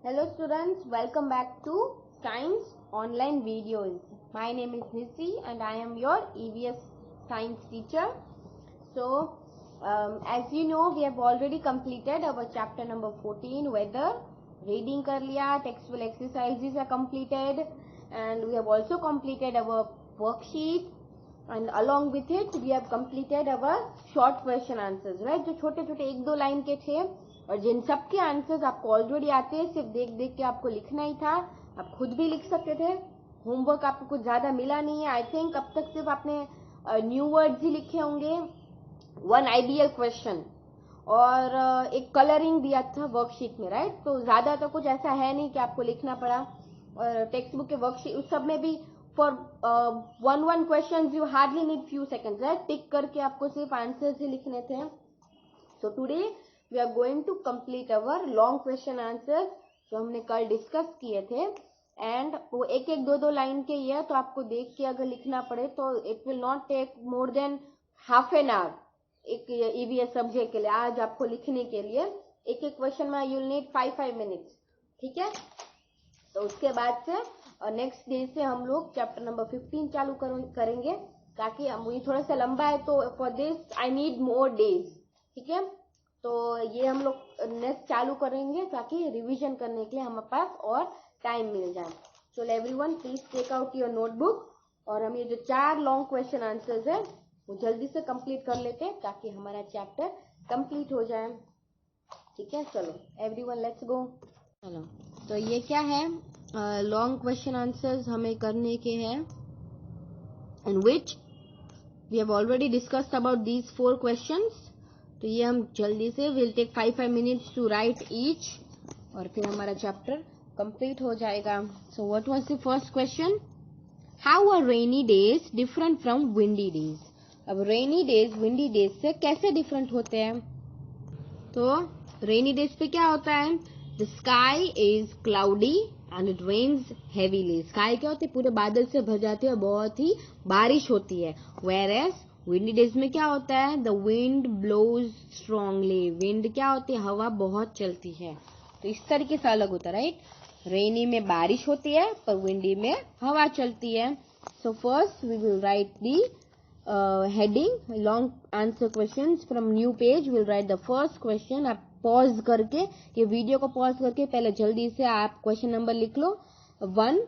Hello students, welcome back to Science Online Videos. My name is Nisi and I am your EVS Science teacher. So, as you know, we have already completed our chapter number 14, weather. Reading कर लिया, textual exercises are completed and we have also completed our worksheet and along with it we have completed our short question answers, right? जो छोटे छोटे एक दो line के थे और जिन सब के आंसर्स आपको ऑलरेडी आते हैं, सिर्फ देख देख के आपको लिखना ही था। आप खुद भी लिख सकते थे, होमवर्क आपको कुछ ज्यादा मिला नहीं है। आई थिंक अब तक सिर्फ आपने न्यू वर्ड्स ही लिखे होंगे, वन आइडियल क्वेश्चन और एक कलरिंग दिया था वर्कशीट में, राइट? तो ज्यादा तो कुछ ऐसा है नहीं कि आपको लिखना पड़ा। और टेक्स्ट बुक के वर्कशीट उस सब में भी for one question you hardly need few seconds, right? Tick करके आपको सिर्फ आंसर्स ही लिखने थे। So today we are going to complete our long question answers जो हमने कल डिस्कस किए थे। एंड वो एक एक दो दो लाइन के ये, तो आपको देख के अगर लिखना पड़े तो it will not take more than half an hour एक ईवीएस सब्जेक्ट के लिए। आज आपको लिखने के लिए एक एक क्वेश्चन में यू विल नीड 5 मिनट्स, ठीक है? तो उसके बाद से नेक्स्ट डे से हम लोग चैप्टर नंबर 15 चालू करेंगे, ताकि ये थोड़ा सा लंबा है तो for this I need more days, ठीक है? तो ये हम लोग नेक्स्ट चालू करेंगे ताकि रिवीजन करने के लिए हमारे पास और टाइम मिल जाए। So everyone please take out your notebook और हम ये जो 4 लॉन्ग क्वेश्चन आंसर्स है वो जल्दी से कंप्लीट कर लेते हैं ताकि हमारा चैप्टर कंप्लीट हो जाए, ठीक है? चलो एवरीवन लेट्स गो। चलो, तो ये क्या है, लॉन्ग क्वेश्चन आंसर्स हमें करने के हैं in which we have already discussed about these 4 questions. तो ये हम जल्दी से will take 5 minutes to write each और फिर हमारा चैप्टर कंप्लीट हो जाएगा। So what was the first question? How are rainy days different from windy days? अब रेनी डेज विंडी डेज से कैसे डिफरेंट होते हैं? तो रेनी डेज पे क्या होता है? The sky is cloudy and it rains heavily. Sky क्या होती है? पूरे बादल से भर जाती है, बहुत ही बारिश होती है। वेयर एज विंडी डेज में क्या होता है? The wind blows strongly. Wind क्या होती है? हवा बहुत चलती है। तो इस तरीके से अलग होता है, राइट? रेनी में बारिश होती है पर विंडी में हवा चलती है। So first we will write the heading long answer questions from new page. Will write the first question. आप पॉज करके, ये वीडियो को पॉज करके पहले जल्दी से आप क्वेश्चन नंबर लिख लो 1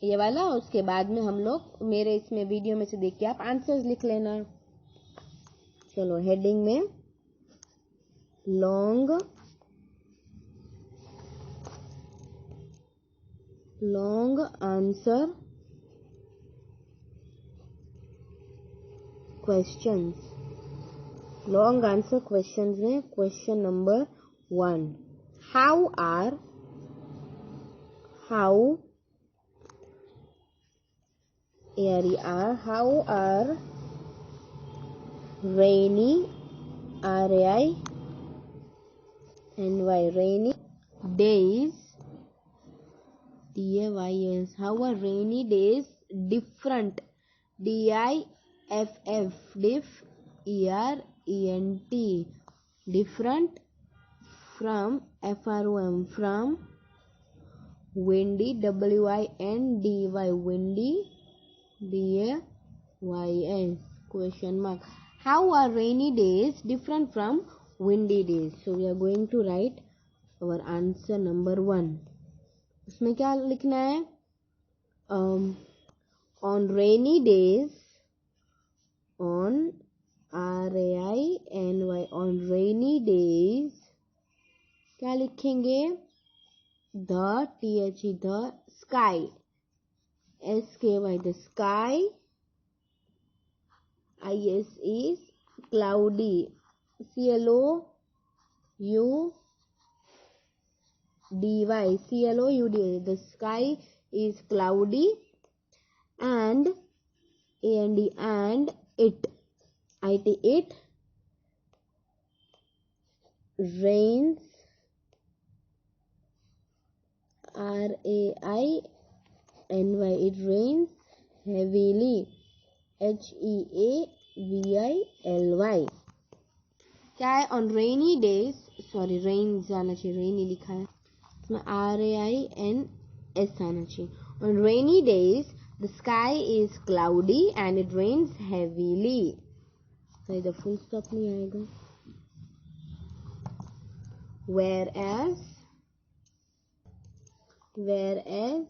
ये वाला, उसके बाद में हम लोग मेरे इसमें वीडियो में से देख के आप आंसर्स लिख लेना। चलो हेडिंग में long answer questions, long answer questions में question number 1, how are rainy rainy days DAYS, how are rainy days different DIFF DIFF different from FROM from windy WINDY windy DAYS question mark. How are rainy days different from windy days? So we are going to write our answer number 1. उसमें क्या लिखना है? On rainy days, on RAINY, on rainy days क्या लिखेंगे? The the sky, SKY, the sky IS is cloudy, CLOUDY, the sky is cloudy and and it rains, RAINY, it rains heavily, HEAVILY। क्या है? On rainy days, sorry rain जाना चाहिए, रेनी लिखा है। इसमें RAINS आना चाहिए. On rainy days the sky is cloudy and it rains heavily. तो इधर फुल स्टॉप नहीं आएगा. Whereas WHERE,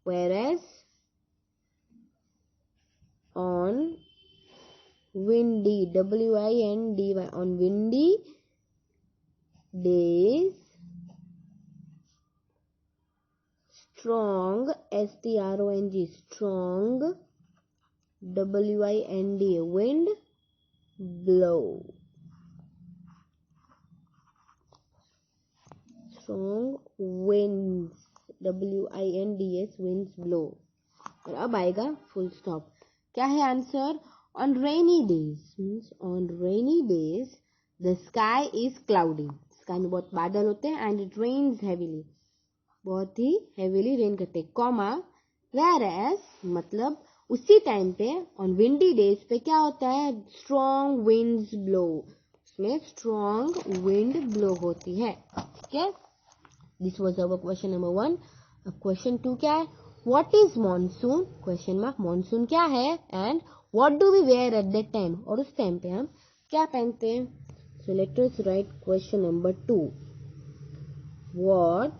whereas on windy, WINDY, on windy days strong, STRONG, strong, WIND, wind blow. Strong winds, WINDS, winds blow. और अब आएगा full stop. क्या है answer? On rainy days, means on rainy days the sky is cloudy. Sky में बहुत बादल होते हैं. And it rains heavily, बहुत ही heavily rain करते हैं. कॉमा, whereas मतलब उसी टाइम पे on windy days पे क्या होता है? Strong winds blow. उसमें strong wind blow होती है. ठीक है. This was our question number 1. अब question 2 क्या है? What is monsoon? Question mark. Monsoon क्या है? And what do we wear at that time? और उस टाइम पे हम क्या पहनते हैं? So let us write question number 2. What,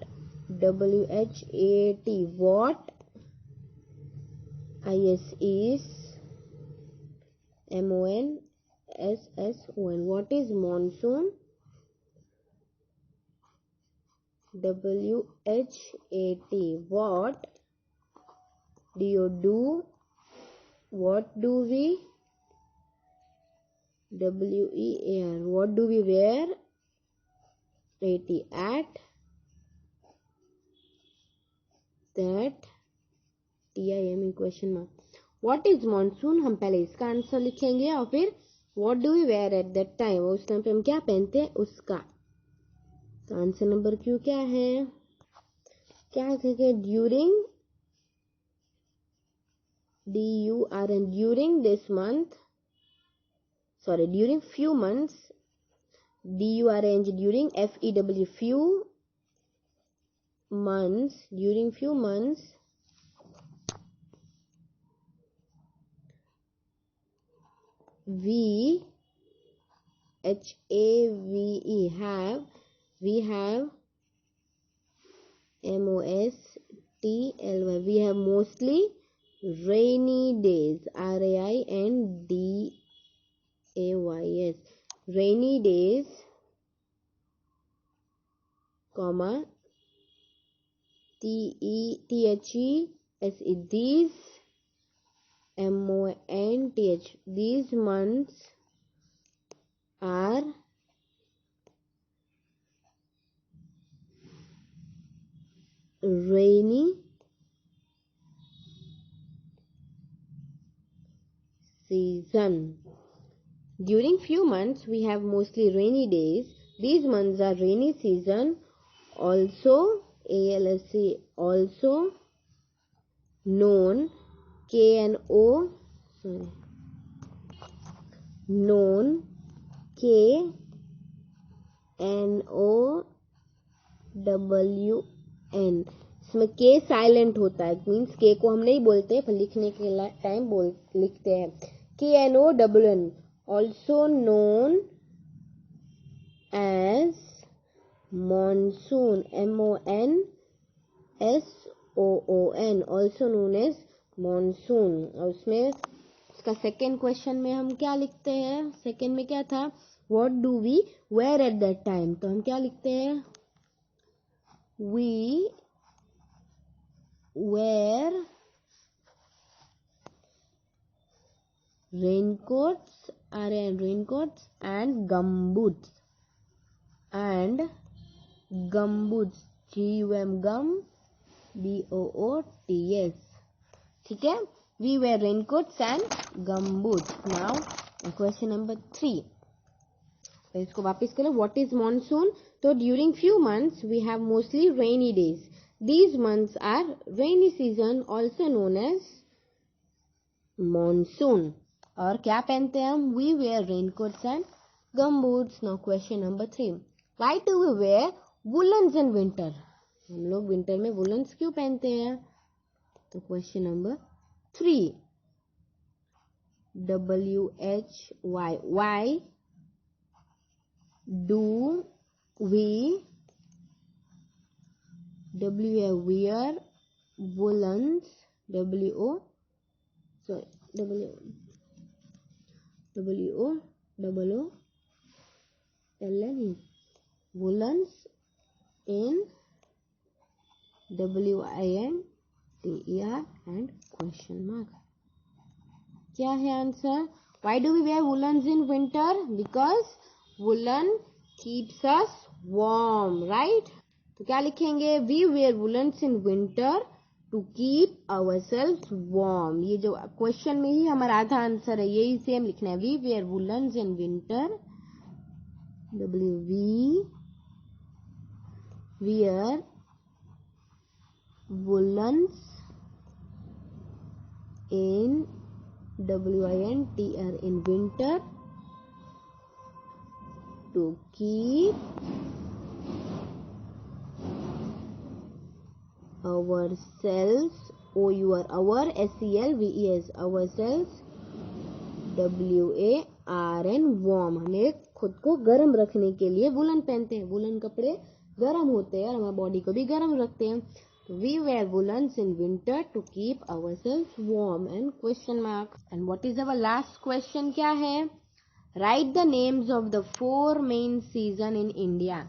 WHAT, what, IS MONSSON. What is monsoon? WHAT. What do you do? What do we? WEAR. What do we wear? AT. At. That. TIME question mark. What is monsoon? हम पहले इसका answer लिखेंगे और फिर what do we wear at that time? उस time पे हम क्या पहनते हैं उसका. तो आंसर नंबर क्यू क्या है? क्या है? During, DURN, during this month, sorry, during few months, DURNG, during FEW, few months, during few months, we have MOSTLY, we have mostly rainy days, RAINDAYS, rainy days, comma, THESE, these, MONTH, these months are rainy season. During few months we have mostly rainy days. These months are rainy season. Also ALSC, also known KNO, sorry, known KNOWN. इसमें K silent होता है. Means K को हम नहीं बोलते पर लिखने के टाइम लिखते हैं. KNOWN, also known as monsoon, MONSOON, also known as monsoon. और उसमें इसका सेकेंड क्वेश्चन में हम क्या लिखते हैं? सेकेंड में क्या था? What do we wear at that time? तो हम क्या लिखते हैं? We wear raincoats, raincoats and gumboots, GUM, gum, BOOTS. ठीक है. We wear raincoats and gumboots. Now question number 3. इसको वापस करो. What is monsoon? तो during few months we have mostly rainy days. These months are rainy season, also known as monsoon. और क्या पहनते हैं हम? We wear raincoats and gumboots. Now question number 3. Why do we wear woollens in winter? हम लोग winter में woollens क्यों पहनते हैं? तो question number 3. WHY. Why do we wear woolens? Woolens in WINTER and question mark. क्या है answer? Why do we wear woolens in winter? Because woolen keeps us warm, right? तो क्या लिखेंगे? We wear woolens in winter to keep ourselves warm. ये जो question में ही हमारा आधा आंसर है, यही सेम लिखना है. We wear woolens in winter. We wear woolens in WINTER in winter to keep ourselves, our SELVES, ourselves WARN warm. हमें खुद को गर्म रखने के लिए वुलन पहनते हैं. वुलन कपड़े गर्म होते हैं और हमारी बॉडी को भी गर्म रखते हैं. We wear woolens in winter to keep ourselves warm. And question mark. And what is our last question? क्या है? Write the names of the 4 main season in India.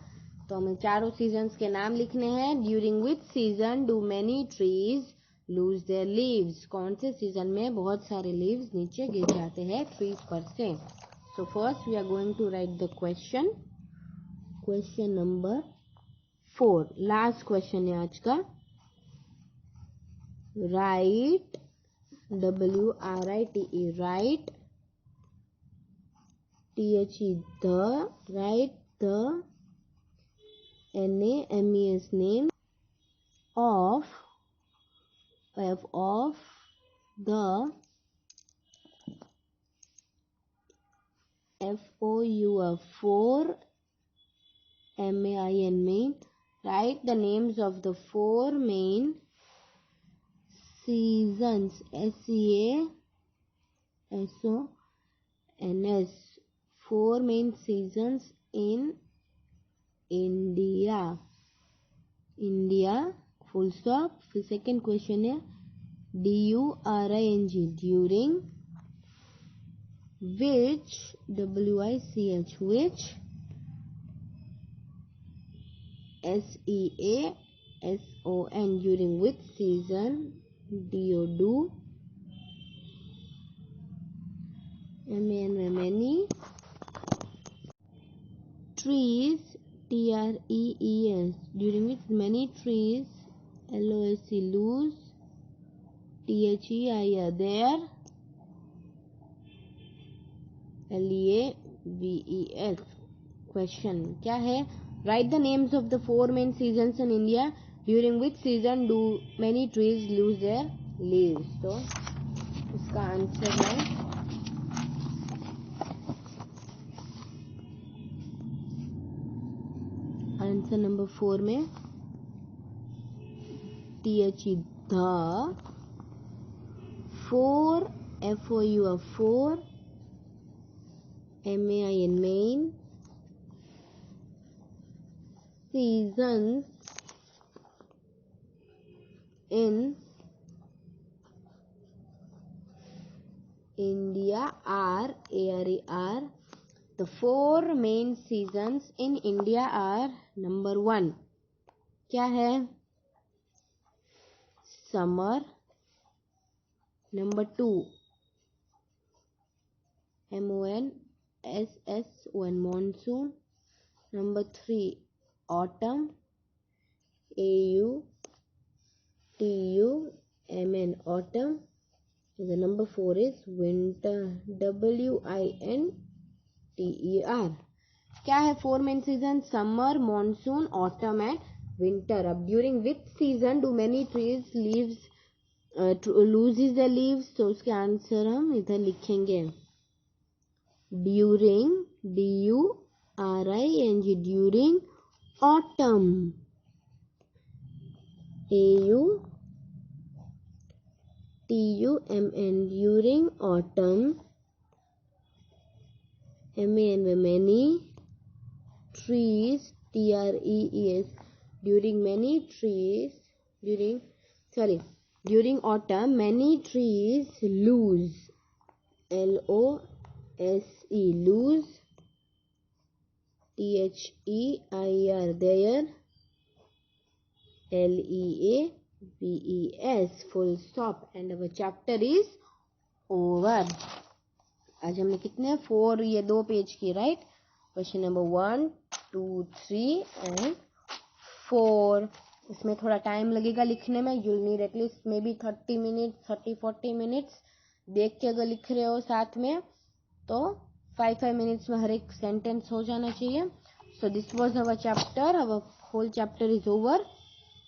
तो हमें चारों सीजन्स के नाम लिखने हैं. During which season do many trees lose their leaves? कौन से सीजन में बहुत सारे leaves नीचे गिर जाते हैं trees पर से? So first we are going to write the question. Question number 4. Last question है आज का. Write WRITE. Write THE. Write the NAMES name of the FOUR MAIN main. Write the names of the 4 main seasons. SEASONS. 4 main seasons in India. Full stop. फिर second question है DURING. During which WICH. Which SEASON. During which season DO. Many trees. TREES. During which many trees LOSE lose. THEI are there. LEAVES. Question क्या है? Write the names of the 4 main seasons in India. During which season do many trees lose their leaves? तो इसका answer है answer number 4 में THE. The 4 FOUR MAIN main seasons in India are ARER. The 4 main seasons in India are number 1. क्या है? Summer. Number 2 MONSSON monsoon. Number 3 autumn. AUTUMN autumn. And the number 4 is winter. WINTER. क्या है 4 main season? Summer, monsoon, autumn and winter. अब during which season do many trees leaves loses the leaves, तो उसके answer हम इधर लिखेंगे during, during, during autumn, autumn, during autumn, many trees, trees, during autumn many trees lose, lose, their, their, leaves, full stop, and our chapter is over. आज हमने कितने 4 ये 2 page की, राइट? Question number 1, 2, 3 and 4. इसमें थोड़ा time लगेगा लिखने में. You'll need at least may be 30 minutes, 30-40 minutes. देख के अगर लिख रहे हो साथ में तो 5 मिनट्स में हर एक सेंटेंस हो जाना चाहिए. So this was our chapter. Our whole chapter is over.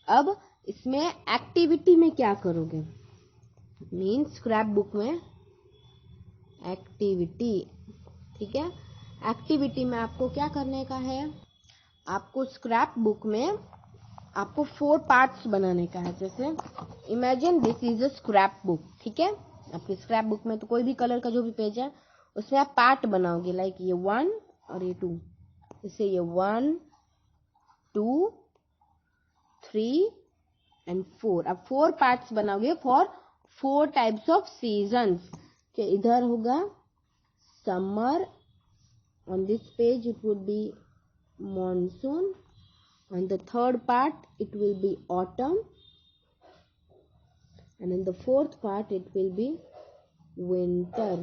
अब इसमें एक्टिविटी में क्या करोगे? मीन्स स्क्रैप बुक में एक्टिविटी, ठीक है? एक्टिविटी में आपको क्या करने का है? आपको स्क्रैप बुक में आपको 4 पार्ट्स बनाने का है. जैसे imagine this is a scrap book, ठीक है? आपकी स्क्रैप बुक में तो कोई भी कलर का जो भी पेज है उसमें आप पार्ट बनाओगे, लाइक ये 1 और ये 2. जैसे ये 1, 2, 3 एंड 4. अब 4 पार्ट्स बनाओगे फॉर 4 टाइप्स ऑफ सीजन्स. इधर होगा summer, on this page it would be monsoon, on the third part it will be autumn, and in the fourth part it will be winter.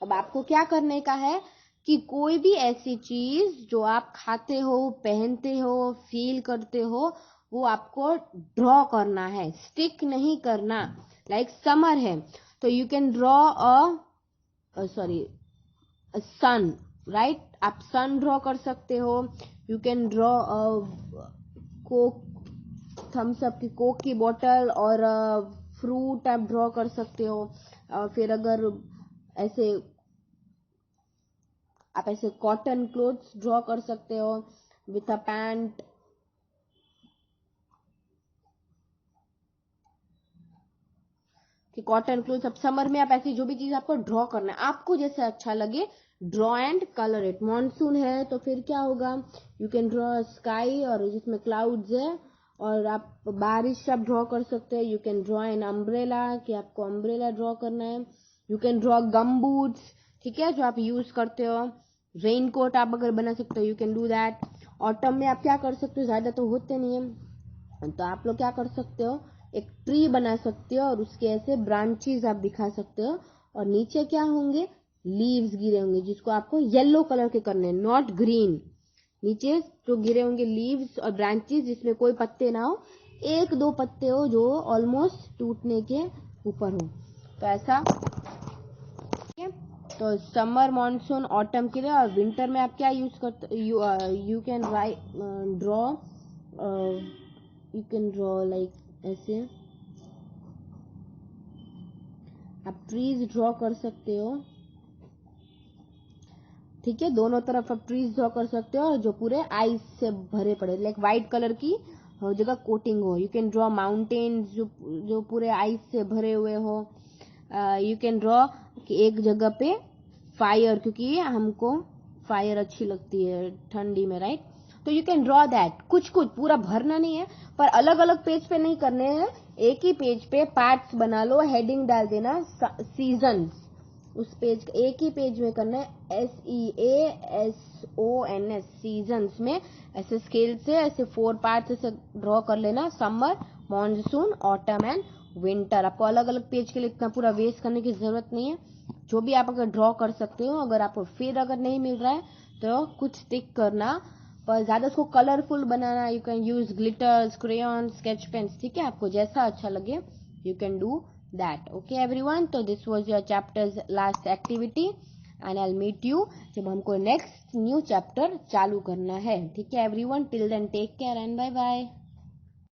अब आपको क्या करने का है कि कोई भी ऐसी चीज जो आप खाते हो, पहनते हो, फील करते हो, वो आपको ड्रॉ करना है, स्टिक नहीं करना. लाइक समर है तो you can draw a sun, right? आप सन ड्रॉ कर सकते हो. You can draw Coke, Thums Up की कोक की बोतल और फ्रूट आप ड्रॉ कर सकते हो. फिर अगर ऐसे आप ऐसे कॉटन क्लोथ्स ड्रॉ कर सकते हो विथ अ पैंट. कि कॉटन क्लोथ्स. अब समर में आप ऐसी जो भी चीज आपको ड्रॉ करना है, आपको जैसे अच्छा लगे, draw and colour it. Monsoon है तो फिर क्या होगा? यू कैन ड्रॉ स्काई और जिसमें क्लाउड्स है, और आप बारिश आप ड्रॉ कर सकते हैं. You can draw an umbrella, कि आपको अम्ब्रेला ड्रॉ करना है. You can draw gum boots, ठीक है, जो आप यूज करते हो. रेन कोट आप अगर बना सकते हो, you can do that. Autumn में आप क्या कर सकते हो? ज्यादा तो होते नहीं है तो आप लोग क्या कर सकते हो? एक ट्री बना सकते हो और उसके ऐसे ब्रांचेस आप दिखा सकते हो, और नीचे क्या होंगे? लीव्स गिरे होंगे, जिसको आपको येलो कलर के करने हैं, नॉट ग्रीन. नीचे जो गिरे होंगे लीव्स और ब्रांचेस जिसमें कोई पत्ते ना हो, 1-2 पत्ते हो जो ऑलमोस्ट टूटने के ऊपर हो, तो ऐसा. तो समर, मॉनसून, ऑटम के लिए. और विंटर में आप क्या यूज करते? यू कैन ड्रॉ लाइक ऐसे आप ट्रीज ड्रॉ कर सकते हो, ठीक है? दोनों तरफ आप ट्रीज ड्रॉ कर सकते हो जो पूरे आइस से भरे पड़े, लाइक व्हाइट कलर की जगह कोटिंग हो. यू कैन ड्रॉ माउंटेन्स जो पूरे आइस से भरे हुए हो. यू कैन ड्रॉ एक जगह पे फायर, क्योंकि हमको फायर अच्छी लगती है ठंडी में, राइट? तो यू कैन ड्रॉ दैट. कुछ पूरा भरना नहीं है, पर अलग अलग पेज पे नहीं करने हैं, एक ही पेज पे पार्ट्स बना लो, हेडिंग डाल देना सीजन. उस पेज एक ही पेज में करना है, SEASONS, सीजन्स में ऐसे स्केल से ऐसे 4 पार्ट्स ऐसे ड्रॉ कर लेना. Summer, monsoon, autumn and winter. आपको अलग अलग पेज के लिए इतना पूरा वेस्ट करने की जरूरत नहीं है. जो भी आप अगर ड्रॉ कर सकते हो, अगर आपको फिर अगर नहीं मिल रहा है तो कुछ स्टिक करना, पर ज्यादा उसको कलरफुल बनाना. You can use glitters, crayon, sketch pens, ठीक है? आपको जैसा अच्छा लगे you can do that. Okay everyone, so this was your chapter's last activity and I'll meet you जब हमको next new chapter चालू करना है, ठीक है everyone? Till then take care and bye bye.